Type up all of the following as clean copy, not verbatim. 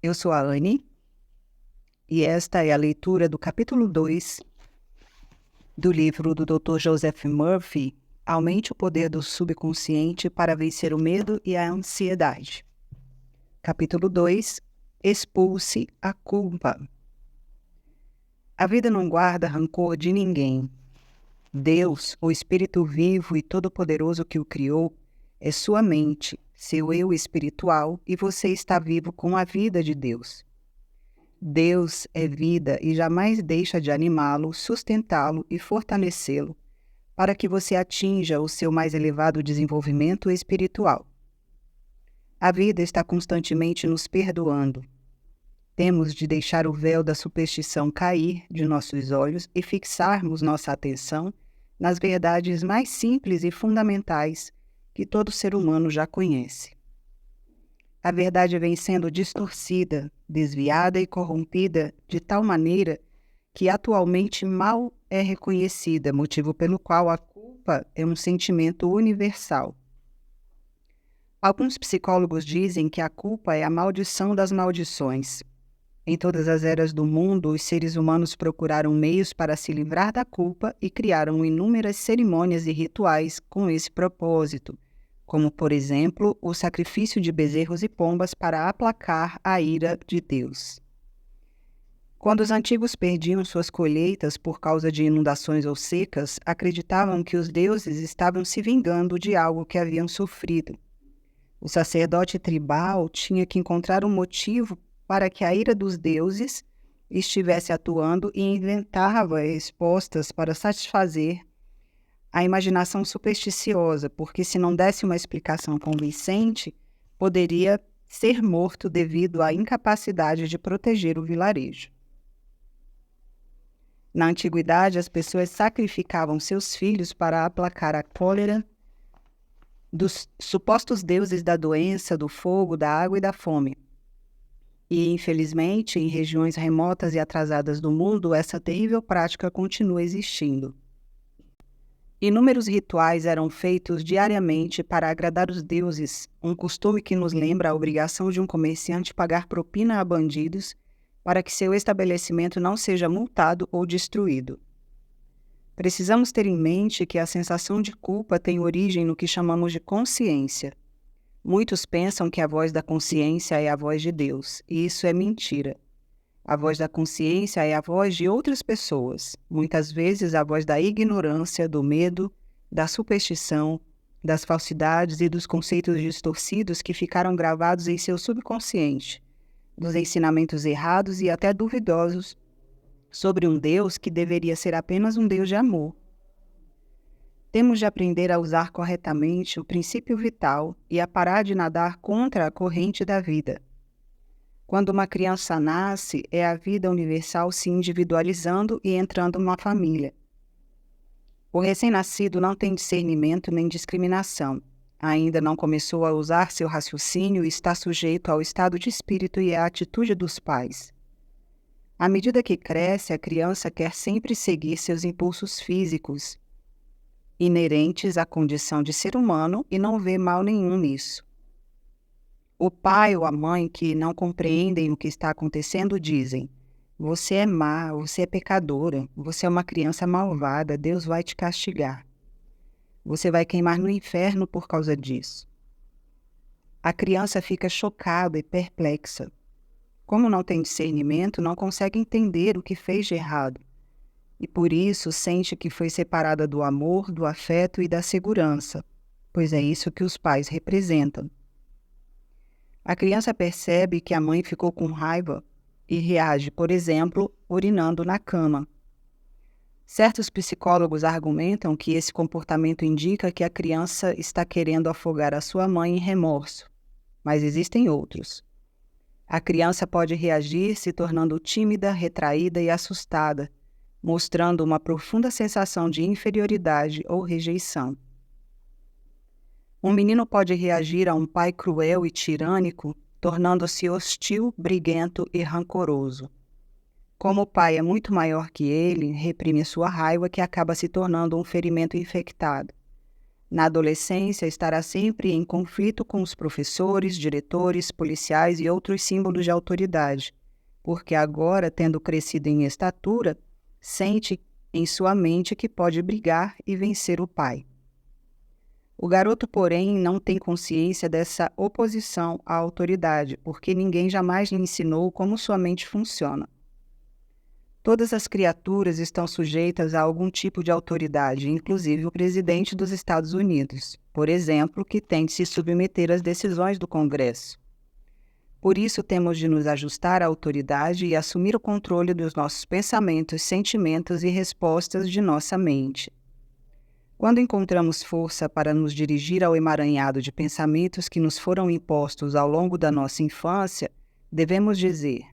Eu sou a Anne e esta é a leitura do capítulo 2 do livro do Dr. Joseph Murphy, Aumente o Poder do Subconsciente para Vencer o Medo e a Ansiedade. Capítulo 2, Expulse a Culpa. A vida não guarda rancor de ninguém. Deus, o Espírito vivo e todo-poderoso que o criou, é sua mente, seu eu espiritual, e você está vivo com a vida de Deus. Deus é vida e jamais deixa de animá-lo, sustentá-lo e fortalecê-lo para que você atinja o seu mais elevado desenvolvimento espiritual. A vida está constantemente nos perdoando. Temos de deixar o véu da superstição cair de nossos olhos e fixarmos nossa atenção nas verdades mais simples e fundamentais que todo ser humano já conhece. A verdade vem sendo distorcida, desviada e corrompida de tal maneira que atualmente mal é reconhecida, motivo pelo qual a culpa é um sentimento universal. Alguns psicólogos dizem que a culpa é a maldição das maldições. Em todas as eras do mundo, os seres humanos procuraram meios para se livrar da culpa e criaram inúmeras cerimônias e rituais com esse propósito, como, por exemplo, o sacrifício de bezerros e pombas para aplacar a ira de Deus. Quando os antigos perdiam suas colheitas por causa de inundações ou secas, acreditavam que os deuses estavam se vingando de algo que haviam sofrido. O sacerdote tribal tinha que encontrar um motivo para que a ira dos deuses estivesse atuando e inventava respostas para satisfazer a imaginação supersticiosa, porque se não desse uma explicação convincente, poderia ser morto devido à incapacidade de proteger o vilarejo. Na antiguidade, as pessoas sacrificavam seus filhos para aplacar a cólera dos supostos deuses da doença, do fogo, da água e da fome. E, infelizmente, em regiões remotas e atrasadas do mundo, essa terrível prática continua existindo. Inúmeros rituais eram feitos diariamente para agradar os deuses, um costume que nos lembra a obrigação de um comerciante pagar propina a bandidos para que seu estabelecimento não seja multado ou destruído. Precisamos ter em mente que a sensação de culpa tem origem no que chamamos de consciência. Muitos pensam que a voz da consciência é a voz de Deus, e isso é mentira. A voz da consciência é a voz de outras pessoas, muitas vezes a voz da ignorância, do medo, da superstição, das falsidades e dos conceitos distorcidos que ficaram gravados em seu subconsciente, dos ensinamentos errados e até duvidosos sobre um Deus que deveria ser apenas um Deus de amor. Temos de aprender a usar corretamente o princípio vital e a parar de nadar contra a corrente da vida. Quando uma criança nasce, é a vida universal se individualizando e entrando numa família. O recém-nascido não tem discernimento nem discriminação. Ainda não começou a usar seu raciocínio e está sujeito ao estado de espírito e à atitude dos pais. À medida que cresce, a criança quer sempre seguir seus impulsos físicos, inerentes à condição de ser humano, e não vê mal nenhum nisso. O pai ou a mãe que não compreendem o que está acontecendo dizem: você é má, você é pecadora, você é uma criança malvada, Deus vai te castigar. Você vai queimar no inferno por causa disso. A criança fica chocada e perplexa. Como não tem discernimento, não consegue entender o que fez de errado. E por isso sente que foi separada do amor, do afeto e da segurança, pois é isso que os pais representam. A criança percebe que a mãe ficou com raiva e reage, por exemplo, urinando na cama. Certos psicólogos argumentam que esse comportamento indica que a criança está querendo afogar a sua mãe em remorso, mas existem outros. A criança pode reagir se tornando tímida, retraída e assustada, mostrando uma profunda sensação de inferioridade ou rejeição. Um menino pode reagir a um pai cruel e tirânico, tornando-se hostil, briguento e rancoroso. Como o pai é muito maior que ele, reprime sua raiva, que acaba se tornando um ferimento infectado. Na adolescência, estará sempre em conflito com os professores, diretores, policiais e outros símbolos de autoridade, porque agora, tendo crescido em estatura, sente em sua mente que pode brigar e vencer o pai. O garoto, porém, não tem consciência dessa oposição à autoridade, porque ninguém jamais lhe ensinou como sua mente funciona. Todas as criaturas estão sujeitas a algum tipo de autoridade, inclusive o presidente dos Estados Unidos, por exemplo, que tem de se submeter às decisões do Congresso. Por isso, temos de nos ajustar à autoridade e assumir o controle dos nossos pensamentos, sentimentos e respostas de nossa mente. Quando encontramos força para nos dirigir ao emaranhado de pensamentos que nos foram impostos ao longo da nossa infância, devemos dizer: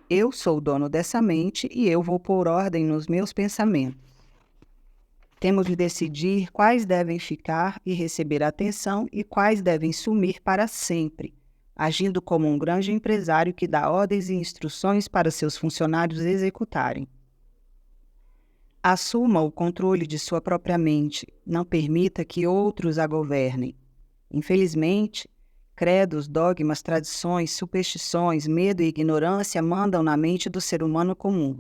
eu sou o dono dessa mente e eu vou pôr ordem nos meus pensamentos. Temos de decidir quais devem ficar e receber atenção e quais devem sumir para sempre, agindo como um grande empresário que dá ordens e instruções para seus funcionários executarem. Assuma o controle de sua própria mente, não permita que outros a governem. Infelizmente, credos, dogmas, tradições, superstições, medo e ignorância mandam na mente do ser humano comum.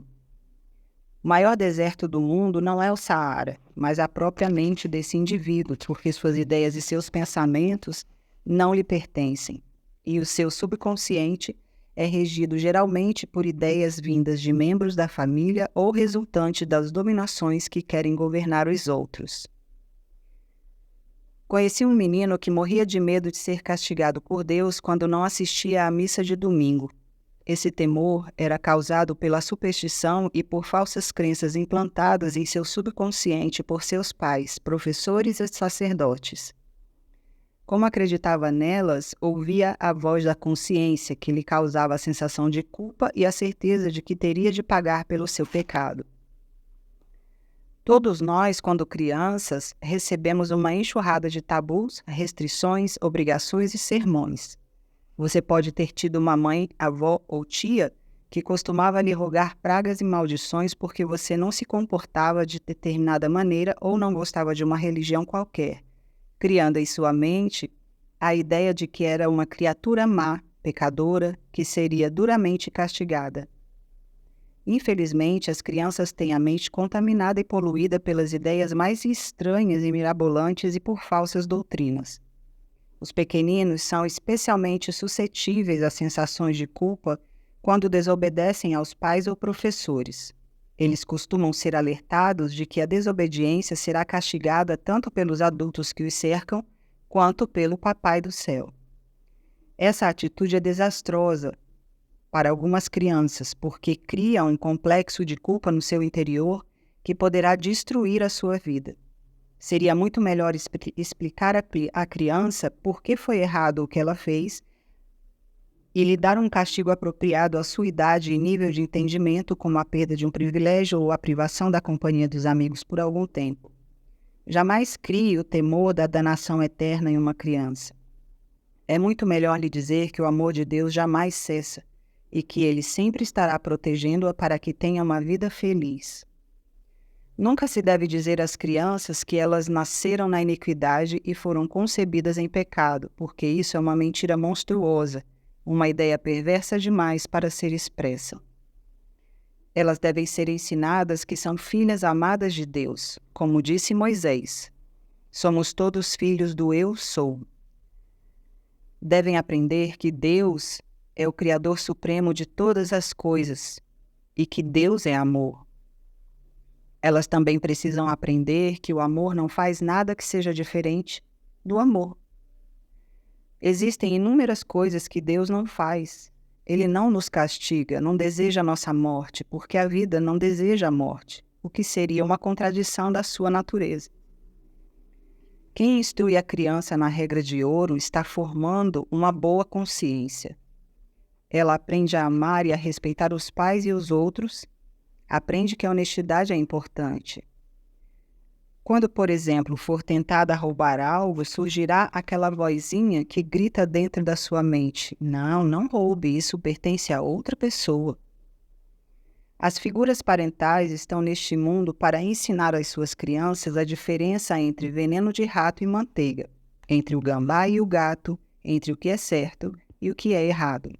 O maior deserto do mundo não é o Saara, mas a própria mente desse indivíduo, porque suas ideias e seus pensamentos não lhe pertencem, e o seu subconsciente é regido geralmente por ideias vindas de membros da família ou resultante das dominações que querem governar os outros. Conheci um menino que morria de medo de ser castigado por Deus quando não assistia à missa de domingo. Esse temor era causado pela superstição e por falsas crenças implantadas em seu subconsciente por seus pais, professores e sacerdotes. Como acreditava nelas, ouvia a voz da consciência que lhe causava a sensação de culpa e a certeza de que teria de pagar pelo seu pecado. Todos nós, quando crianças, recebemos uma enxurrada de tabus, restrições, obrigações e sermões. Você pode ter tido uma mãe, avó ou tia que costumava lhe rogar pragas e maldições porque você não se comportava de determinada maneira ou não gostava de uma religião qualquer, criando em sua mente a ideia de que era uma criatura má, pecadora, que seria duramente castigada. Infelizmente, as crianças têm a mente contaminada e poluída pelas ideias mais estranhas e mirabolantes e por falsas doutrinas. Os pequeninos são especialmente suscetíveis a sensações de culpa quando desobedecem aos pais ou professores. Eles costumam ser alertados de que a desobediência será castigada tanto pelos adultos que os cercam, quanto pelo Papai do Céu. Essa atitude é desastrosa para algumas crianças, porque cria um complexo de culpa no seu interior que poderá destruir a sua vida. Seria muito melhor explicar à criança por que foi errado o que ela fez e lhe dar um castigo apropriado à sua idade e nível de entendimento, como a perda de um privilégio ou a privação da companhia dos amigos por algum tempo. Jamais crie o temor da danação eterna em uma criança. É muito melhor lhe dizer que o amor de Deus jamais cessa e que Ele sempre estará protegendo-a para que tenha uma vida feliz. Nunca se deve dizer às crianças que elas nasceram na iniquidade e foram concebidas em pecado, porque isso é uma mentira monstruosa, uma ideia perversa demais para ser expressa. Elas devem ser ensinadas que são filhas amadas de Deus, como disse Moisés. Somos todos filhos do Eu Sou. Devem aprender que Deus é o Criador Supremo de todas as coisas e que Deus é amor. Elas também precisam aprender que o amor não faz nada que seja diferente do amor. Existem inúmeras coisas que Deus não faz. Ele não nos castiga, não deseja a nossa morte, porque a vida não deseja a morte, o que seria uma contradição da sua natureza. Quem instrui a criança na regra de ouro está formando uma boa consciência. Ela aprende a amar e a respeitar os pais e os outros, aprende que a honestidade é importante. Quando, por exemplo, for tentada a roubar algo, surgirá aquela vozinha que grita dentro da sua mente: não, não roube, isso pertence a outra pessoa. As figuras parentais estão neste mundo para ensinar às suas crianças a diferença entre veneno de rato e manteiga, entre o gambá e o gato, entre o que é certo e o que é errado.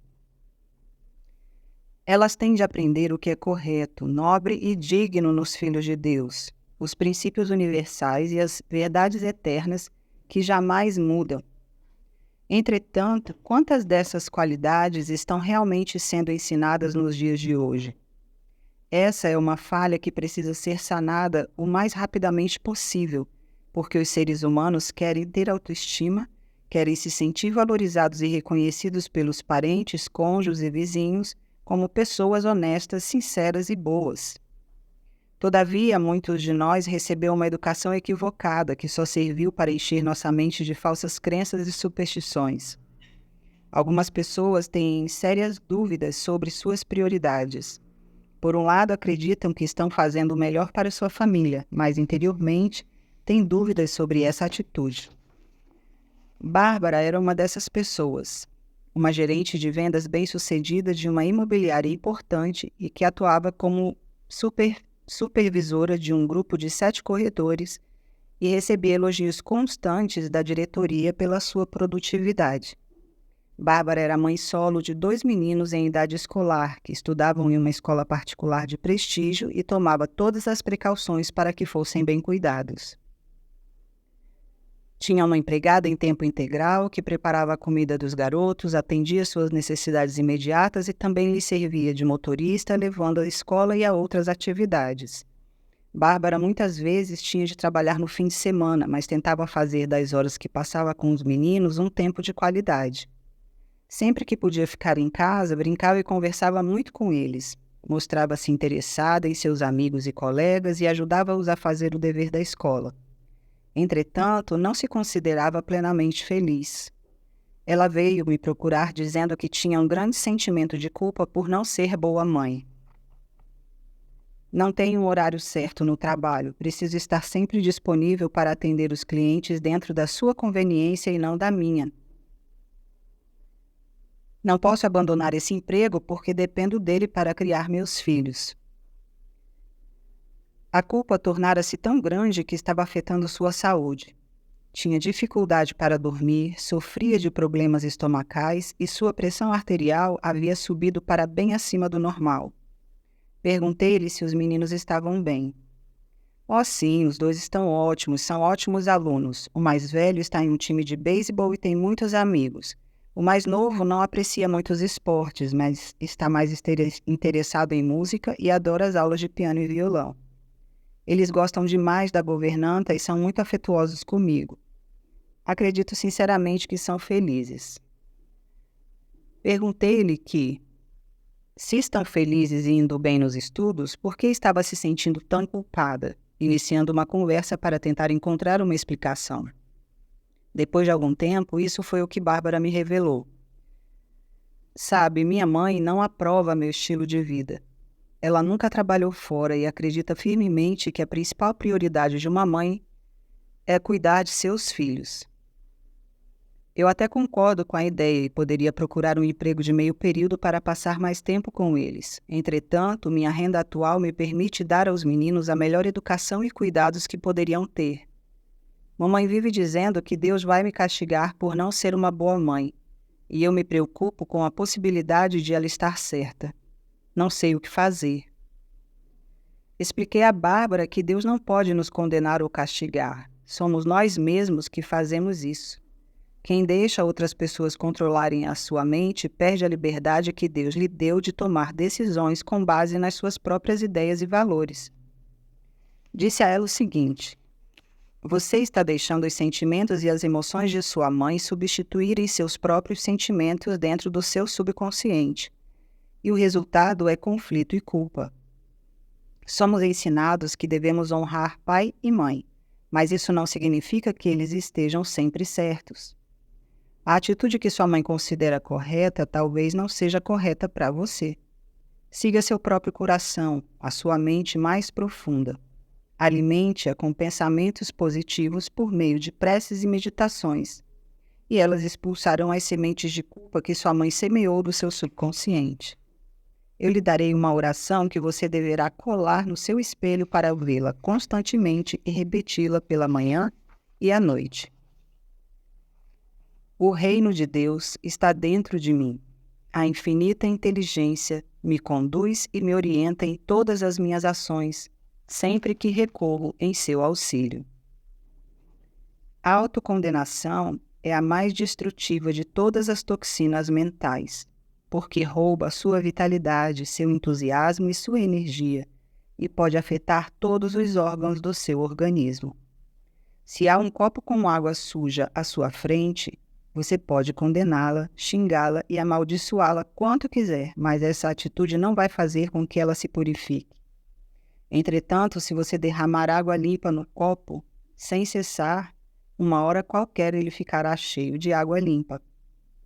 Elas têm de aprender o que é correto, nobre e digno nos filhos de Deus, os princípios universais e as verdades eternas que jamais mudam. Entretanto, quantas dessas qualidades estão realmente sendo ensinadas nos dias de hoje? Essa é uma falha que precisa ser sanada o mais rapidamente possível, porque os seres humanos querem ter autoestima, querem se sentir valorizados e reconhecidos pelos parentes, cônjuges e vizinhos como pessoas honestas, sinceras e boas. Todavia, muitos de nós receberam uma educação equivocada que só serviu para encher nossa mente de falsas crenças e superstições. Algumas pessoas têm sérias dúvidas sobre suas prioridades. Por um lado, acreditam que estão fazendo o melhor para sua família, mas interiormente têm dúvidas sobre essa atitude. Bárbara era uma dessas pessoas, uma gerente de vendas bem-sucedida de uma imobiliária importante e que atuava como supervisora de um grupo de 7 corretores e recebia elogios constantes da diretoria pela sua produtividade. Bárbara era mãe solo de 2 meninos em idade escolar, que estudavam em uma escola particular de prestígio e tomava todas as precauções para que fossem bem cuidados. Tinha uma empregada em tempo integral que preparava a comida dos garotos, atendia suas necessidades imediatas e também lhe servia de motorista, levando à escola e a outras atividades. Bárbara muitas vezes tinha de trabalhar no fim de semana, mas tentava fazer das horas que passava com os meninos um tempo de qualidade. Sempre que podia ficar em casa, brincava e conversava muito com eles. Mostrava-se interessada em seus amigos e colegas e ajudava-os a fazer o dever da escola. Entretanto, não se considerava plenamente feliz. Ela veio me procurar dizendo que tinha um grande sentimento de culpa por não ser boa mãe. Não tenho um horário certo no trabalho, preciso estar sempre disponível para atender os clientes dentro da sua conveniência e não da minha. Não posso abandonar esse emprego porque dependo dele para criar meus filhos. A culpa tornara-se tão grande que estava afetando sua saúde. Tinha dificuldade para dormir, sofria de problemas estomacais e sua pressão arterial havia subido para bem acima do normal. Perguntei-lhe se os meninos estavam bem. Oh, sim, os 2 estão ótimos, são ótimos alunos. O mais velho está em um time de beisebol e tem muitos amigos. O mais novo não aprecia muitos esportes, mas está mais interessado em música e adora as aulas de piano e violão. Eles gostam demais da governanta e são muito afetuosos comigo. Acredito sinceramente que são felizes. Perguntei-lhe que, se estão felizes e indo bem nos estudos, por que estava se sentindo tão culpada, iniciando uma conversa para tentar encontrar uma explicação. Depois de algum tempo, isso foi o que Bárbara me revelou. Sabe, minha mãe não aprova meu estilo de vida. Ela nunca trabalhou fora e acredita firmemente que a principal prioridade de uma mãe é cuidar de seus filhos. Eu até concordo com a ideia e poderia procurar um emprego de meio período para passar mais tempo com eles. Entretanto, minha renda atual me permite dar aos meninos a melhor educação e cuidados que poderiam ter. Mamãe vive dizendo que Deus vai me castigar por não ser uma boa mãe, e eu me preocupo com a possibilidade de ela estar certa. Não sei o que fazer. Expliquei a Bárbara que Deus não pode nos condenar ou castigar. Somos nós mesmos que fazemos isso. Quem deixa outras pessoas controlarem a sua mente perde a liberdade que Deus lhe deu de tomar decisões com base nas suas próprias ideias e valores. Disse a ela o seguinte: você está deixando os sentimentos e as emoções de sua mãe substituírem seus próprios sentimentos dentro do seu subconsciente. E o resultado é conflito e culpa. Somos ensinados que devemos honrar pai e mãe, mas isso não significa que eles estejam sempre certos. A atitude que sua mãe considera correta talvez não seja correta para você. Siga seu próprio coração, a sua mente mais profunda. Alimente-a com pensamentos positivos por meio de preces e meditações, e elas expulsarão as sementes de culpa que sua mãe semeou do seu subconsciente. Eu lhe darei uma oração que você deverá colar no seu espelho para vê-la constantemente e repeti-la pela manhã e à noite. O reino de Deus está dentro de mim. A infinita inteligência me conduz e me orienta em todas as minhas ações, sempre que recorro em seu auxílio. A autocondenação é a mais destrutiva de todas as toxinas mentais, porque rouba sua vitalidade, seu entusiasmo e sua energia, e pode afetar todos os órgãos do seu organismo. Se há um copo com água suja à sua frente, você pode condená-la, xingá-la e amaldiçoá-la quanto quiser, mas essa atitude não vai fazer com que ela se purifique. Entretanto, se você derramar água limpa no copo, sem cessar, uma hora qualquer ele ficará cheio de água limpa.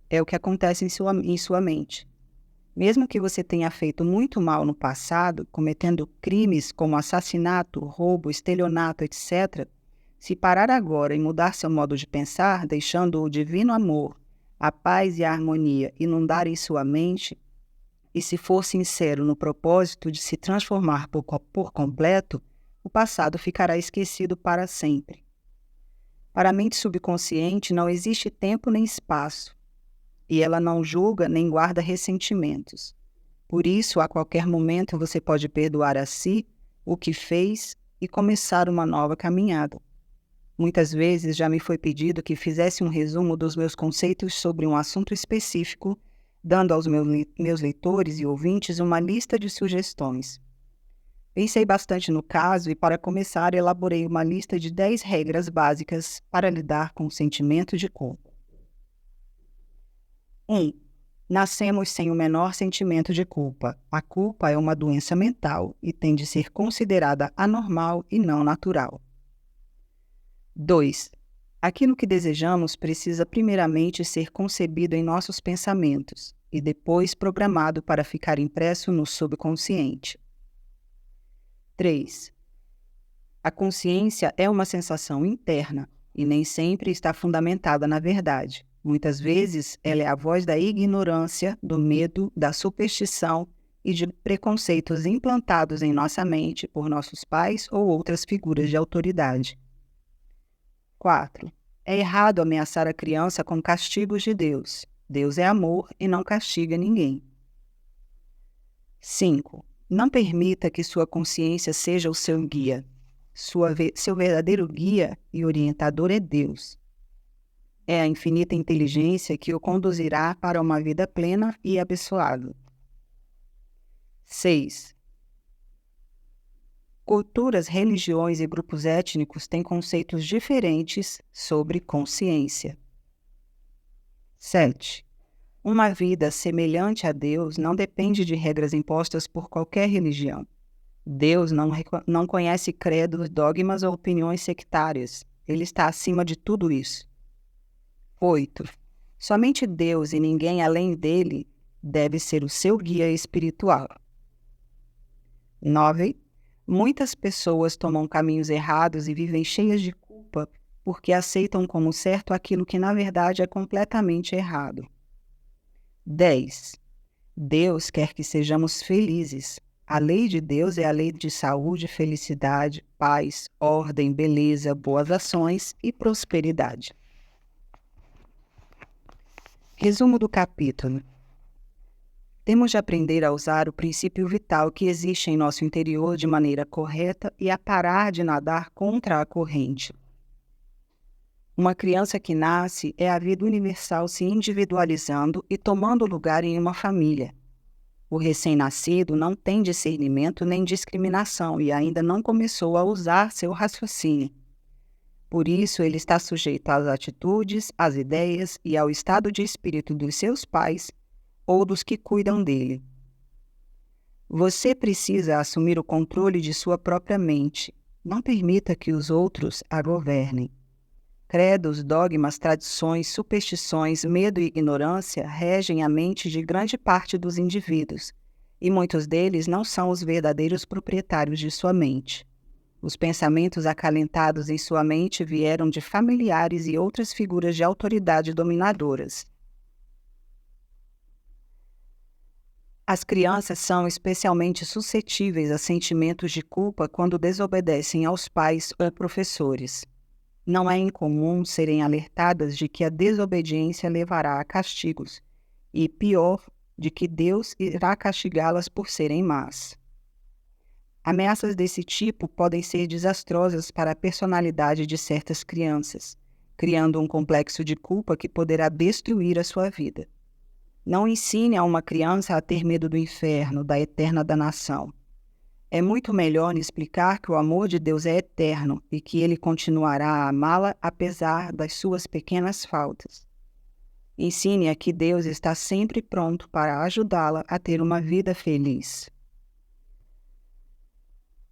É o que acontece em sua mente. Mesmo que você tenha feito muito mal no passado, cometendo crimes como assassinato, roubo, estelionato, etc., se parar agora e mudar seu modo de pensar, deixando o divino amor, a paz e a harmonia inundarem sua mente, e se for sincero no propósito de se transformar por completo, o passado ficará esquecido para sempre. Para a mente subconsciente não existe tempo nem espaço, e ela não julga nem guarda ressentimentos. Por isso, a qualquer momento você pode perdoar a si o que fez e começar uma nova caminhada. Muitas vezes já me foi pedido que fizesse um resumo dos meus conceitos sobre um assunto específico, dando aos meus leitores e ouvintes uma lista de sugestões. Pensei bastante no caso e, para começar, elaborei uma lista de 10 regras básicas para lidar com o sentimento de culpa. 1. Nascemos sem o menor sentimento de culpa. A culpa é uma doença mental e tem de ser considerada anormal e não natural. 2. Aquilo que desejamos precisa primeiramente ser concebido em nossos pensamentos e depois programado para ficar impresso no subconsciente. 3. A consciência é uma sensação interna e nem sempre está fundamentada na verdade. Muitas vezes, ela é a voz da ignorância, do medo, da superstição e de preconceitos implantados em nossa mente por nossos pais ou outras figuras de autoridade. 4. É errado ameaçar a criança com castigos de Deus. Deus é amor e não castiga ninguém. 5. Não permita que sua consciência seja o seu guia. Seu verdadeiro guia e orientador é Deus. É a infinita inteligência que o conduzirá para uma vida plena e abençoada. 6. Culturas, religiões e grupos étnicos têm conceitos diferentes sobre consciência. 7. Uma vida semelhante a Deus não depende de regras impostas por qualquer religião. Deus não conhece credos, dogmas ou opiniões sectárias. Ele está acima de tudo isso. 8. Somente Deus e ninguém além dele deve ser o seu guia espiritual. 9. Muitas pessoas tomam caminhos errados e vivem cheias de culpa porque aceitam como certo aquilo que na verdade é completamente errado. 10. Deus quer que sejamos felizes. A lei de Deus é a lei de saúde, felicidade, paz, ordem, beleza, boas ações e prosperidade. Resumo do capítulo. Temos de aprender a usar o princípio vital que existe em nosso interior de maneira correta e a parar de nadar contra a corrente. Uma criança que nasce é a vida universal se individualizando e tomando lugar em uma família. O recém-nascido não tem discernimento nem discriminação e ainda não começou a usar seu raciocínio. Por isso, ele está sujeito às atitudes, às ideias e ao estado de espírito dos seus pais ou dos que cuidam dele. Você precisa assumir o controle de sua própria mente. Não permita que os outros a governem. Credos, dogmas, tradições, superstições, medo e ignorância regem a mente de grande parte dos indivíduos, e muitos deles não são os verdadeiros proprietários de sua mente. Os pensamentos acalentados em sua mente vieram de familiares e outras figuras de autoridade dominadoras. As crianças são especialmente suscetíveis a sentimentos de culpa quando desobedecem aos pais ou professores. Não é incomum serem alertadas de que a desobediência levará a castigos, e pior, de que Deus irá castigá-las por serem más. Ameaças desse tipo podem ser desastrosas para a personalidade de certas crianças, criando um complexo de culpa que poderá destruir a sua vida. Não ensine a uma criança a ter medo do inferno, da eterna danação. É muito melhor explicar que o amor de Deus é eterno e que ele continuará a amá-la apesar das suas pequenas faltas. Ensine-a que Deus está sempre pronto para ajudá-la a ter uma vida feliz.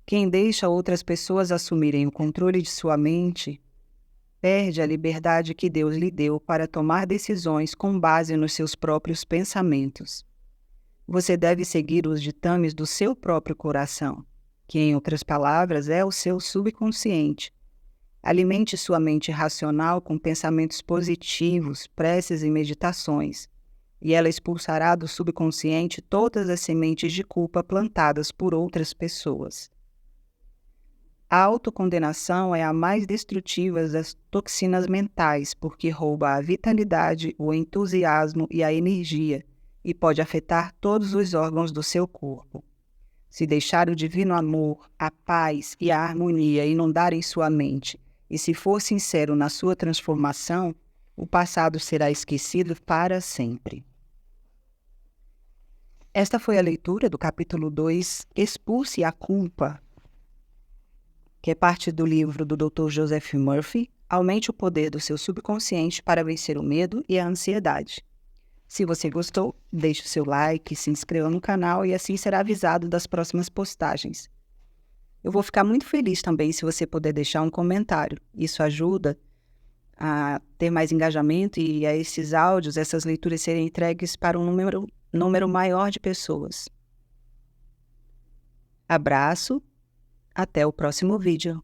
Quem deixa outras pessoas assumirem o controle de sua mente perde a liberdade que Deus lhe deu para tomar decisões com base nos seus próprios pensamentos. Você deve seguir os ditames do seu próprio coração, que, em outras palavras, é o seu subconsciente. Alimente sua mente racional com pensamentos positivos, preces e meditações, e ela expulsará do subconsciente todas as sementes de culpa plantadas por outras pessoas. A autocondenação é a mais destrutiva das toxinas mentais, porque rouba a vitalidade, o entusiasmo e a energia, e pode afetar todos os órgãos do seu corpo. Se deixar o divino amor, a paz e a harmonia inundarem sua mente, e se for sincero na sua transformação, o passado será esquecido para sempre. Esta foi a leitura do capítulo 2, Expulse a Culpa, que é parte do livro do Dr. Joseph Murphy, Aumente o Poder do Seu Subconsciente para Vencer o Medo e a Ansiedade. Se você gostou, deixe o seu like, se inscreva no canal e assim será avisado das próximas postagens. Eu vou ficar muito feliz também se você puder deixar um comentário. Isso ajuda a ter mais engajamento e a esses áudios, essas leituras serem entregues para um número maior de pessoas. Abraço, até o próximo vídeo.